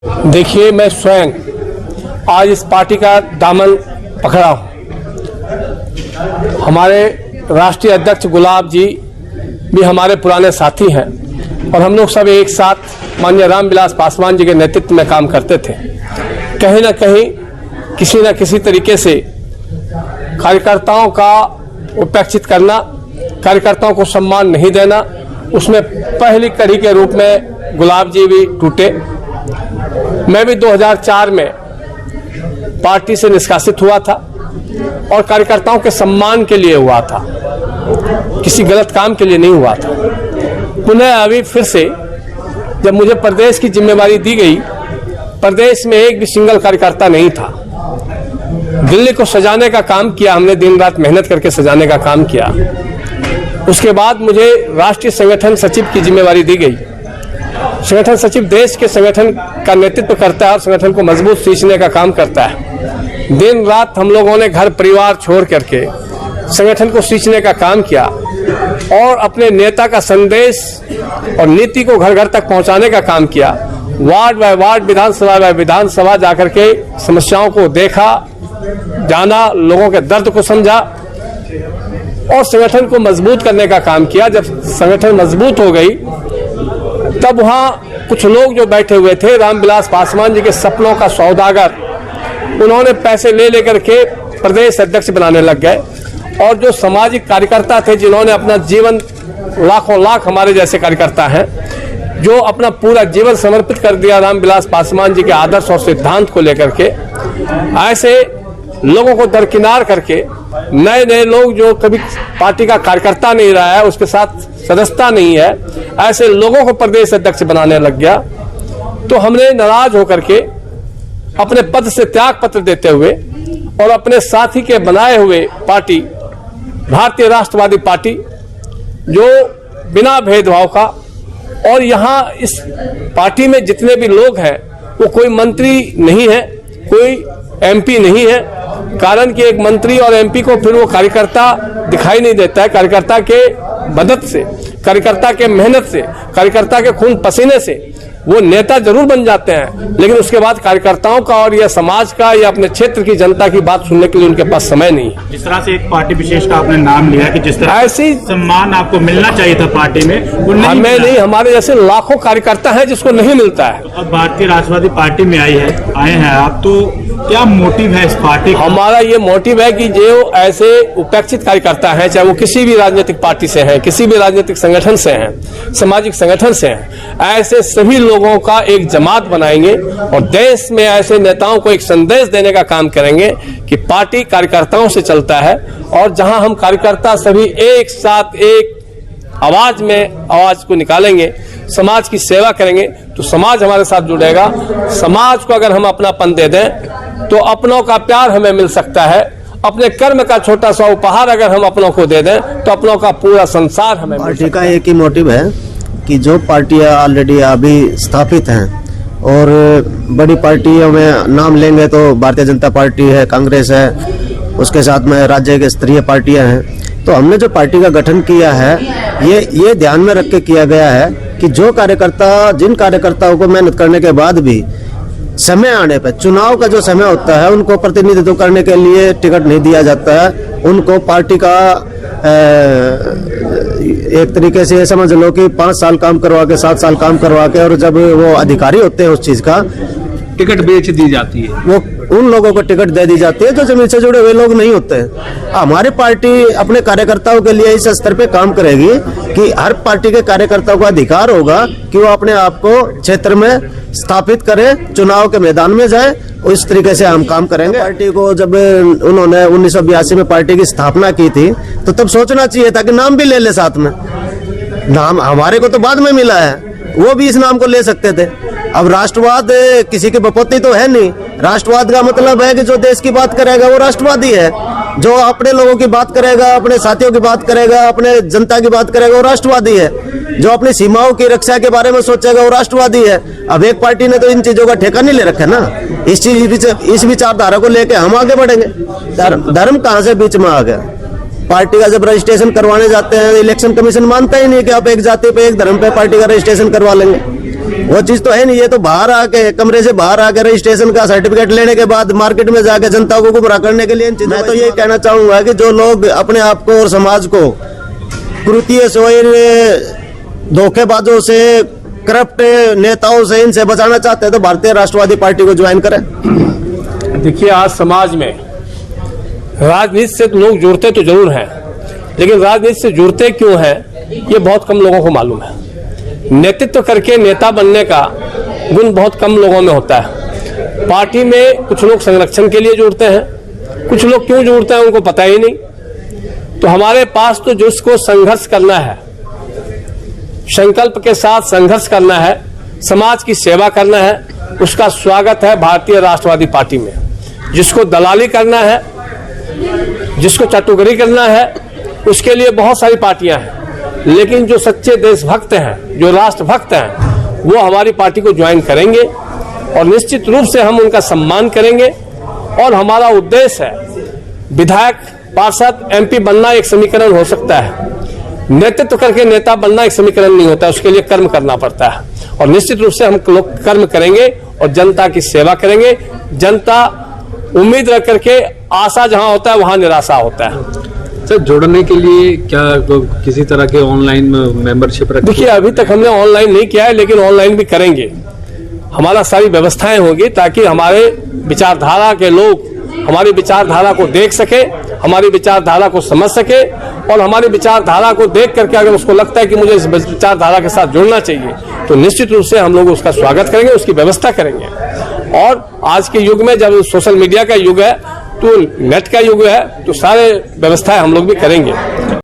देखिए, मैं स्वयं आज इस पार्टी का दामन पकड़ा हूँ। हमारे राष्ट्रीय अध्यक्ष गुलाब जी भी हमारे पुराने साथी हैं और हम लोग सब एक साथ माननीय रामविलास पासवान जी के नेतृत्व में काम करते थे। कहीं ना कहीं किसी न किसी तरीके से कार्यकर्ताओं का उपेक्षित करना, कार्यकर्ताओं को सम्मान नहीं देना, उसमें पहली कड़ी के रूप में गुलाब जी भी टूटे। मैं भी 2004 में पार्टी से निष्कासित हुआ था और कार्यकर्ताओं के सम्मान के लिए हुआ था, किसी गलत काम के लिए नहीं हुआ था। पुनः अभी फिर से जब मुझे प्रदेश की जिम्मेवारी दी गई, प्रदेश में एक भी सिंगल कार्यकर्ता नहीं था। दिल्ली को सजाने का काम किया हमने, दिन रात मेहनत करके सजाने का काम किया। उसके बाद मुझे राष्ट्रीय संगठन सचिव की जिम्मेवारी दी गई। संगठन सचिव देश के संगठन का नेतृत्व करता है और संगठन को मजबूत सींचने का काम करता है। दिन रात हम लोगों ने घर परिवार छोड़ करके संगठन को सींचने का काम किया और अपने नेता का संदेश और नीति को घर घर तक पहुंचाने का काम किया। वार्ड बाय वार्ड, विधानसभा बाय विधानसभा जाकर के समस्याओं को देखा, जाना, लोगों के दर्द को समझा और संगठन को मजबूत करने का काम किया। जब संगठन मजबूत हो गई तब वहाँ कुछ लोग जो बैठे हुए थे, रामविलास पासवान जी के सपनों का सौदागर, उन्होंने पैसे ले लेकर के प्रदेश अध्यक्ष बनाने लग गए। और जो सामाजिक कार्यकर्ता थे, जिन्होंने अपना जीवन, लाखों लाख हमारे जैसे कार्यकर्ता हैं, जो अपना पूरा जीवन समर्पित कर दिया रामविलास पासवान जी के आदर्श और सिद्धांत को लेकर के, ऐसे लोगों को दरकिनार करके नए नए लोग जो कभी पार्टी का कार्यकर्ता नहीं रहा है, उसके साथ सदस्यता नहीं है, ऐसे लोगों को प्रदेश अध्यक्ष बनाने लग गया। तो हमने नाराज होकर के अपने पद से त्याग पत्र देते हुए और अपने साथी के बनाए हुए पार्टी भारतीय राष्ट्रवादी पार्टी, जो बिना भेदभाव का, और यहाँ इस पार्टी में जितने भी लोग हैं वो कोई मंत्री नहीं है, कोई एमपी नहीं है। कारण कि एक मंत्री और एमपी को फिर वो कार्यकर्ता दिखाई नहीं देता है। कार्यकर्ता के मदद से, कार्यकर्ता के मेहनत से, कार्यकर्ता के खून पसीने से वो नेता जरूर बन जाते हैं, लेकिन उसके बाद कार्यकर्ताओं का और या समाज का या अपने क्षेत्र की जनता की बात सुनने के लिए उनके पास समय नहीं है। जिस तरह से एक पार्टी विशेष का आपने नाम लिया कि जिस तरह ऐसी सम्मान आपको मिलना चाहिए था पार्टी में, वो हमें नहीं, हमारे जैसे लाखों कार्यकर्ता है जिसको नहीं मिलता है। तो अब भारतीय राष्ट्रवादी पार्टी में आए हैं आप, तो क्या मोटिव है इस पार्टी का? हमारा ये मोटिव है कि जो ऐसे उपेक्षित कार्यकर्ता हैं, चाहे वो किसी भी राजनीतिक पार्टी से हैं, किसी भी राजनीतिक संगठन से हैं, सामाजिक संगठन से हैं, ऐसे सभी लोगों का एक जमात बनाएंगे और देश में ऐसे नेताओं को एक संदेश देने का काम करेंगे कि पार्टी कार्यकर्ताओं से चलता है। और जहां हम कार्यकर्ता सभी एक साथ एक आवाज में आवाज को निकालेंगे, समाज की सेवा करेंगे, तो समाज हमारे साथ जुड़ेगा। समाज को अगर हम अपनापन दे दें तो अपनों का प्यार हमें मिल सकता है। अपने कर्म का छोटा सा उपहार अगर हम अपनों को दे दें तो अपनों का पूरा संसार हमें मिल सकता है। पार्टी का एक ही मोटिव है कि जो पार्टियां ऑलरेडी अभी स्थापित हैं और बड़ी पार्टियों में नाम लेंगे तो भारतीय जनता पार्टी है, कांग्रेस है, उसके साथ में राज्य के स्तरीय पार्टियां हैं। तो हमने जो पार्टी का गठन किया है ये ध्यान में रख के किया गया है कि जो कार्यकर्ता, जिन कार्यकर्ताओं को मेहनत करने के बाद भी समय आने पर, चुनाव का जो समय होता है, उनको प्रतिनिधित्व करने के लिए टिकट नहीं दिया जाता है, उनको पार्टी का एक तरीके से ये समझ लो कि 5 साल काम करवा के, 7 साल काम करवा के, और जब वो अधिकारी होते हैं उस चीज का, टिकट बेच दी जाती है। वो उन लोगों को टिकट दे दी जाती है जो जमीन से जुड़े हुए लोग नहीं होते हैं। हमारी पार्टी अपने कार्यकर्ताओं के लिए इस स्तर पे काम करेगी कि हर पार्टी के कार्यकर्ताओं को अधिकार होगा कि वो अपने आप को क्षेत्र में स्थापित करे, चुनाव के मैदान में जाए। उस तरीके से हम काम करेंगे। पार्टी को जब उन्होंने 1982 में पार्टी की स्थापना की थी तो तब सोचना चाहिए था कि नाम भी ले ले साथ में। नाम हमारे को तो बाद में मिला है, वो भी इस नाम को ले सकते थे। अब राष्ट्रवाद किसी की बपोती तो है नहीं। राष्ट्रवाद का मतलब है कि जो देश की बात करेगा वो राष्ट्रवादी है, जो अपने लोगों की बात करेगा, अपने साथियों की बात करेगा, अपने जनता की बात करेगा, वो राष्ट्रवादी है। जो अपनी सीमाओं की रक्षा के बारे में सोचेगा वो राष्ट्रवादी है। अब एक पार्टी ने तो इन चीजों का ठेका नहीं ले रखा ना। इस विचारधारा को लेकर हम आगे बढ़ेंगे। धर्म कहाँ से बीच में आ गया? पार्टी का जब रजिस्ट्रेशन करवाने जाते हैं, इलेक्शन कमीशन मानता ही नहीं कि आप एक जाति पे, एक धर्म पे पार्टी का रजिस्ट्रेशन करवा लेंगे। वो चीज तो है नहीं। ये तो बाहर आके, कमरे से बाहर आके रजिस्ट्रेशन का सर्टिफिकेट लेने के बाद मार्केट में जाके जनता को गुमराह करने के लिए। मैं तो ये कहना चाहूंगा कि जो लोग अपने आप को और समाज को कुरीतियों से, धोखेबाजों से, करप्ट नेताओं से, इनसे बचाना चाहते हैं तो भारतीय राष्ट्रवादी पार्टी को ज्वाइन करें। देखिए, आज समाज में राजनीति से लोग जुड़ते तो जरूर हैं, लेकिन राजनीति से जुड़ते क्यों हैं ये बहुत कम लोगों को मालूम है। नेतृत्व करके नेता बनने का गुण बहुत कम लोगों में होता है। पार्टी में कुछ लोग संरक्षण के लिए जुड़ते हैं, कुछ लोग क्यों जुड़ते हैं उनको पता ही नहीं। तो हमारे पास तो जिसको संघर्ष करना है, संकल्प के साथ संघर्ष करना है, समाज की सेवा करना है, उसका स्वागत है भारतीय राष्ट्रवादी पार्टी में। जिसको दलाली करना है, जिसको चाटुकरी करना है, उसके लिए बहुत सारी पार्टियां हैं, लेकिन जो सच्चे देशभक्त हैं, जो राष्ट्रभक्त हैं, वो हमारी पार्टी को ज्वाइन करेंगे और निश्चित रूप से हम उनका सम्मान करेंगे। और हमारा उद्देश्य है, विधायक, पार्षद, एमपी बनना एक समीकरण हो सकता है, नेतृत्व करके नेता बनना एक समीकरण नहीं होता, उसके लिए कर्म करना पड़ता है। और निश्चित रूप से हम लोग कर्म करेंगे और जनता की सेवा करेंगे। जनता उम्मीद रख करके, आशा जहां होता है वहां निराशा होता है। सर, जुड़ने के लिए क्या किसी तरह के ऑनलाइन मेंबरशिप रखें? देखिए, अभी तक हमने ऑनलाइन नहीं किया है, लेकिन ऑनलाइन भी करेंगे। हमारा सारी व्यवस्थाएं होगी ताकि हमारे विचारधारा के लोग हमारी विचारधारा को देख सके, हमारी विचारधारा को समझ सके, और हमारी विचारधारा को देख करके अगर उसको लगता है कि मुझे इस विचारधारा के साथ जुड़ना चाहिए, तो निश्चित रूप से हम लोग उसका स्वागत करेंगे, उसकी व्यवस्था करेंगे। और आज के युग में जब सोशल मीडिया का युग है, तो नेट का युग है, तो सारे व्यवस्थाएं हम लोग भी करेंगे।